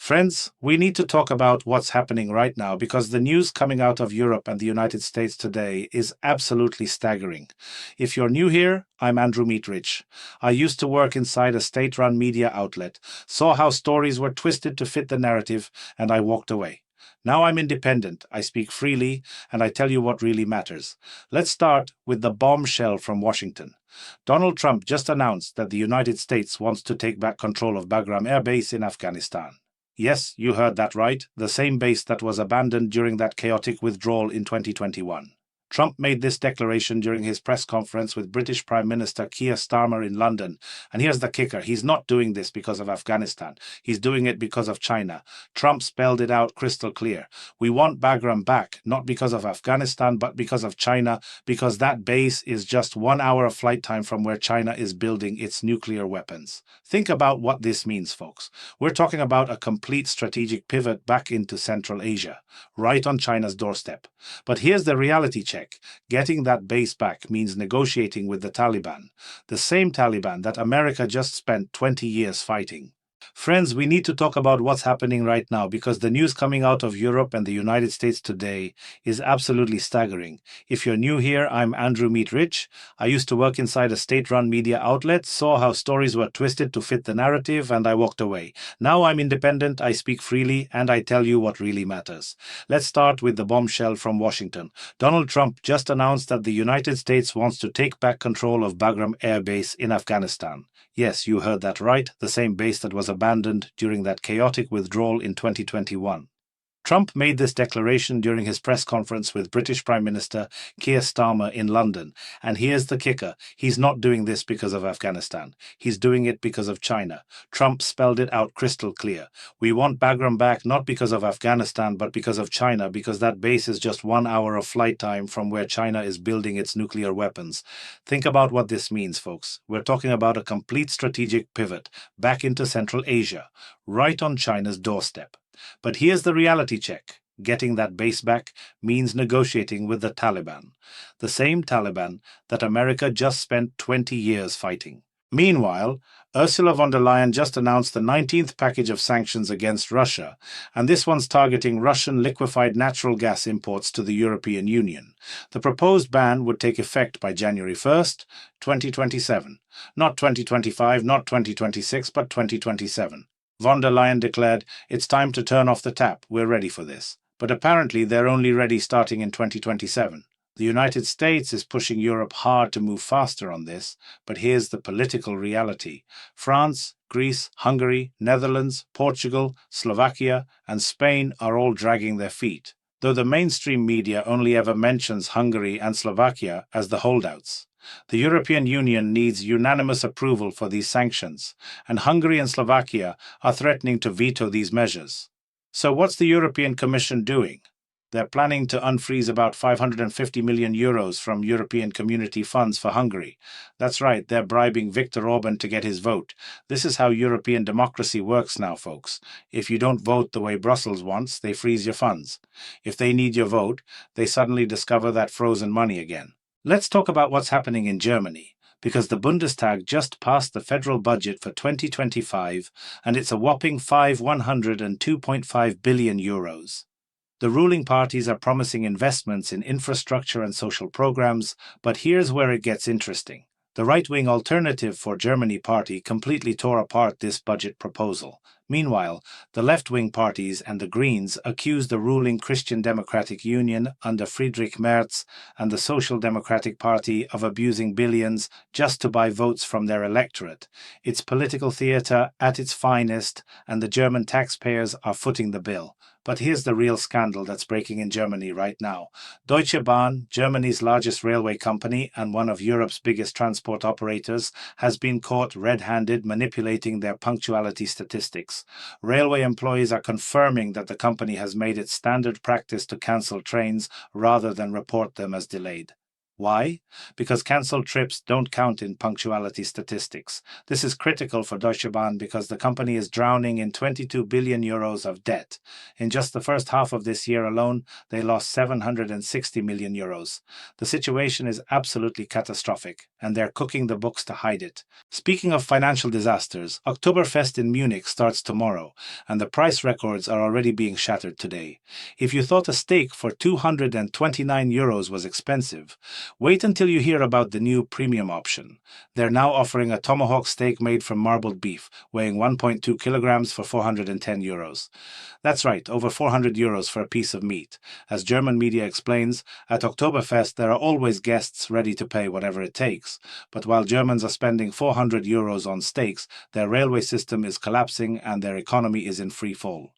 Friends, we need to talk about what's happening right now because the news coming out of Europe and the United States today is absolutely staggering. If you're new here, I'm Andrew Meatrich. I used to work inside a state-run media outlet, saw how stories were twisted to fit the narrative, and I walked away. Now I'm independent, I speak freely, and I tell you what really matters. Let's start with the bombshell from Washington. Donald Trump just announced that the United States wants to take back control of Bagram Air Base in Afghanistan. Yes, you heard that right, the same base that was abandoned during that chaotic withdrawal in 2021. Trump made this declaration during his press conference with British Prime Minister Keir Starmer in London. And here's the kicker, he's not doing this because of Afghanistan. He's doing it because of China. Trump spelled it out crystal clear. We want Bagram back, not because of Afghanistan, but because of China, because that base is just 1 hour of flight time from where China is building its nuclear weapons. Think about what this means, folks. We're talking about a complete strategic pivot back into Central Asia, right on China's doorstep. But here's the reality check. Getting that base back means negotiating with the Taliban, the same Taliban that America just spent 20 years fighting. Friends, we need to talk about what's happening right now because the news coming out of Europe and the United States today is absolutely staggering. If you're new here, I'm Andrew Meatrich. I used to work inside a state-run media outlet, saw how stories were twisted to fit the narrative, and I walked away. Now I'm independent, I speak freely, and I tell you what really matters. Let's start with the bombshell from Washington. Donald Trump just announced that the United States wants to take back control of Bagram Air Base in Afghanistan. Yes, you heard that right, the same base that was abandoned during that chaotic withdrawal in 2021. Trump made this declaration during his press conference with British Prime Minister Keir Starmer in London. And here's the kicker, he's not doing this because of Afghanistan. He's doing it because of China. Trump spelled it out crystal clear. We want Bagram back not because of Afghanistan, but because of China, because that base is just 1 hour of flight time from where China is building its nuclear weapons. Think about what this means, folks. We're talking about a complete strategic pivot back into Central Asia, right on China's doorstep. But here's the reality check. Getting that base back means negotiating with the Taliban, the same Taliban that America just spent 20 years fighting. Meanwhile, Ursula von der Leyen just announced the 19th package of sanctions against Russia, and this one's targeting Russian liquefied natural gas imports to the European Union. The proposed ban would take effect by January 1st, 2027. Not 2025, not 2026, but 2027. Von der Leyen declared, "It's time to turn off the tap, we're ready for this." But apparently they're only ready starting in 2027. The United States is pushing Europe hard to move faster on this, but here's the political reality. France, Greece, Hungary, Netherlands, Portugal, Slovakia, and Spain are all dragging their feet, though the mainstream media only ever mentions Hungary and Slovakia as the holdouts. The European Union needs unanimous approval for these sanctions, and Hungary and Slovakia are threatening to veto these measures. So what's the European Commission doing? They're planning to unfreeze about 550 million euros from European Community funds for Hungary. That's right, they're bribing Viktor Orban to get his vote. This is how European democracy works now, folks. If you don't vote the way Brussels wants, they freeze your funds. If they need your vote, they suddenly discover that frozen money again. Let's talk about what's happening in Germany, because the Bundestag just passed the federal budget for 2025, and it's a whopping 102.5 billion euros. The ruling parties are promising investments in infrastructure and social programs, but here's where it gets interesting. The right-wing Alternative for Germany party completely tore apart this budget proposal. Meanwhile, the left-wing parties and the Greens accused the ruling Christian Democratic Union under Friedrich Merz and the Social Democratic Party of abusing billions just to buy votes from their electorate. It's political theatre at its finest, and the German taxpayers are footing the bill. But here's the real scandal that's breaking in Germany right now. Deutsche Bahn, Germany's largest railway company and one of Europe's biggest transport operators, has been caught red-handed manipulating their punctuality statistics. Railway employees are confirming that the company has made it standard practice to cancel trains rather than report them as delayed. Why? Because cancelled trips don't count in punctuality statistics. This is critical for Deutsche Bahn because the company is drowning in 22 billion euros of debt. In just the first half of this year alone, they lost 760 million euros. The situation is absolutely catastrophic, and they're cooking the books to hide it. Speaking of financial disasters, Oktoberfest in Munich starts tomorrow, and the price records are already being shattered today. If you thought a steak for 229 euros was expensive, wait until you hear about the new premium option. They're now offering a tomahawk steak made from marbled beef, weighing 1.2 kilograms for 410 euros. That's right, over 400 euros for a piece of meat. As German media explains, at Oktoberfest there are always guests ready to pay whatever it takes. But while Germans are spending 400 euros on steaks, their railway system is collapsing and their economy is in free fall.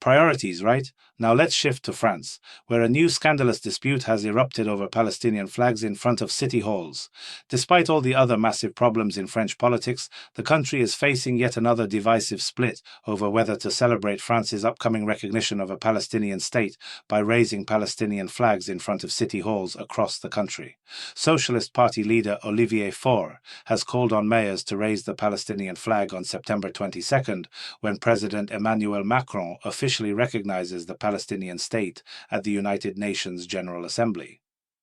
Priorities, right? Now let's shift to France, where a new scandalous dispute has erupted over Palestinian flags in front of city halls. Despite all the other massive problems in French politics, the country is facing yet another divisive split over whether to celebrate France's upcoming recognition of a Palestinian state by raising Palestinian flags in front of city halls across the country. Socialist Party leader Olivier Faure has called on mayors to raise the Palestinian flag on September 22nd, when President Emmanuel Macron officially recognizes the Palestinian state at the United Nations General Assembly.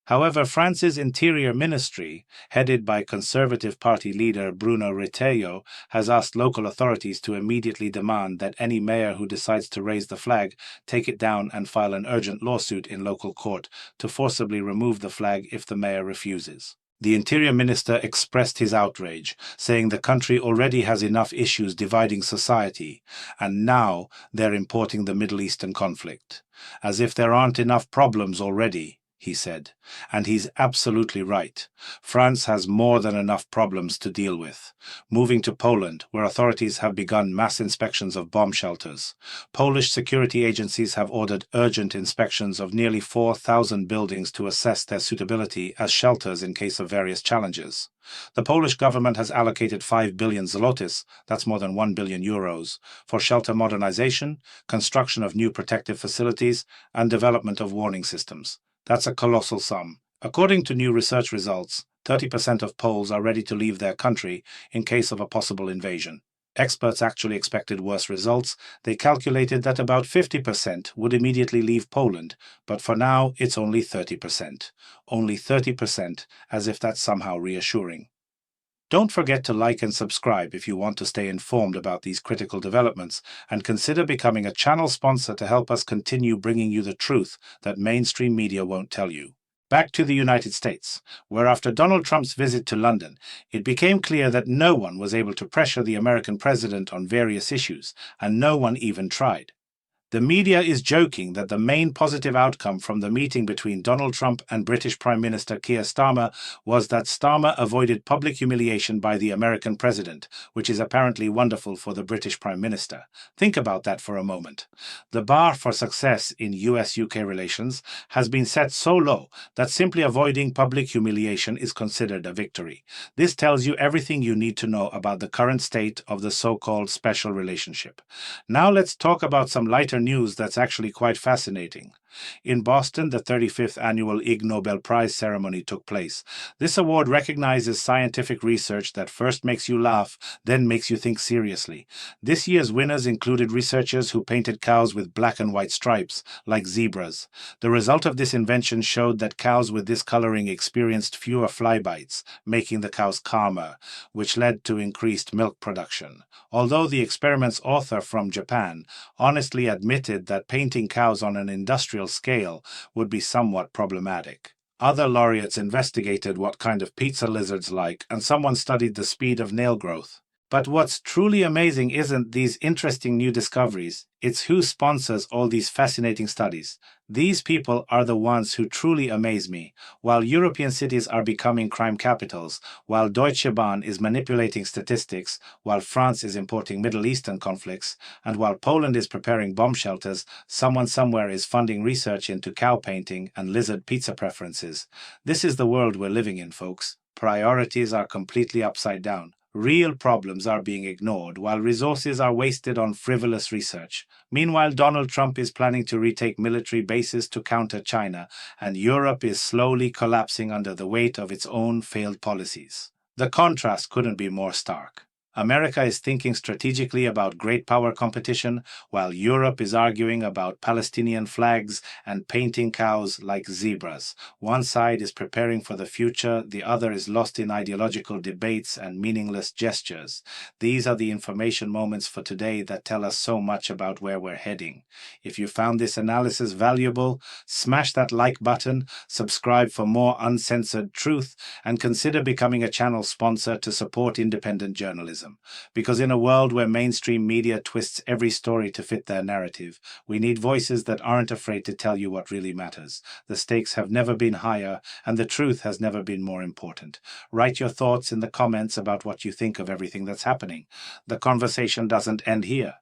However, France's Interior Ministry, headed by Conservative Party leader Bruno Retailleau, has asked local authorities to immediately demand that any mayor who decides to raise the flag take it down and file an urgent lawsuit in local court to forcibly remove the flag if the mayor refuses. The Interior Minister expressed his outrage, saying the country already has enough issues dividing society, and now they're importing the Middle Eastern conflict. As if there aren't enough problems already, he said. And he's absolutely right. France has more than enough problems to deal with. Moving to Poland, where authorities have begun mass inspections of bomb shelters. Polish security agencies have ordered urgent inspections of nearly 4,000 buildings to assess their suitability as shelters in case of various challenges. The Polish government has allocated 5 billion zlotys, that's more than 1 billion euros, for shelter modernization, construction of new protective facilities, and development of warning systems. That's a colossal sum. According to new research results, 30% of Poles are ready to leave their country in case of a possible invasion. Experts actually expected worse results. They calculated that about 50% would immediately leave Poland, but for now it's only 30%. Only 30%, as if that's somehow reassuring. Don't forget to like and subscribe if you want to stay informed about these critical developments, and consider becoming a channel sponsor to help us continue bringing you the truth that mainstream media won't tell you. Back to the United States, where after Donald Trump's visit to London, it became clear that no one was able to pressure the American president on various issues, and no one even tried. The media is joking that the main positive outcome from the meeting between Donald Trump and British Prime Minister Keir Starmer was that Starmer avoided public humiliation by the American president, which is apparently wonderful for the British Prime Minister. Think about that for a moment. The bar for success in US-UK relations has been set so low that simply avoiding public humiliation is considered a victory. This tells you everything you need to know about the current state of the so-called special relationship. Now let's talk about some lighter news that's actually quite fascinating. In Boston, the 35th annual Ignoble Prize ceremony took place. This award recognizes scientific research that first makes you laugh, then makes you think seriously. This year's winners included researchers who painted cows with black and white stripes, like zebras. The result of this invention showed that cows with this coloring experienced fewer fly bites, making the cows calmer, which led to increased milk production. Although the experiment's author from Japan honestly admitted that painting cows on an industrial scale would be somewhat problematic. Other laureates investigated what kind of pizza lizards like, and someone studied the speed of nail growth. But what's truly amazing isn't these interesting new discoveries, it's who sponsors all these fascinating studies. These people are the ones who truly amaze me. While European cities are becoming crime capitals, while Deutsche Bahn is manipulating statistics, while France is importing Middle Eastern conflicts, and while Poland is preparing bomb shelters, someone somewhere is funding research into cow painting and lizard pizza preferences. This is the world we're living in, folks. Priorities are completely upside down. Real problems are being ignored while resources are wasted on frivolous research. Meanwhile, Donald Trump is planning to retake military bases to counter China, and Europe is slowly collapsing under the weight of its own failed policies. The contrast couldn't be more stark. America is thinking strategically about great power competition, while Europe is arguing about Palestinian flags and painting cows like zebras. One side is preparing for the future, the other is lost in ideological debates and meaningless gestures. These are the information moments for today that tell us so much about where we're heading. If you found this analysis valuable, smash that like button, subscribe for more uncensored truth, and consider becoming a channel sponsor to support independent journalism. Because in a world where mainstream media twists every story to fit their narrative, we need voices that aren't afraid to tell you what really matters. The stakes have never been higher, and the truth has never been more important. Write your thoughts in the comments about what you think of everything that's happening. The conversation doesn't end here.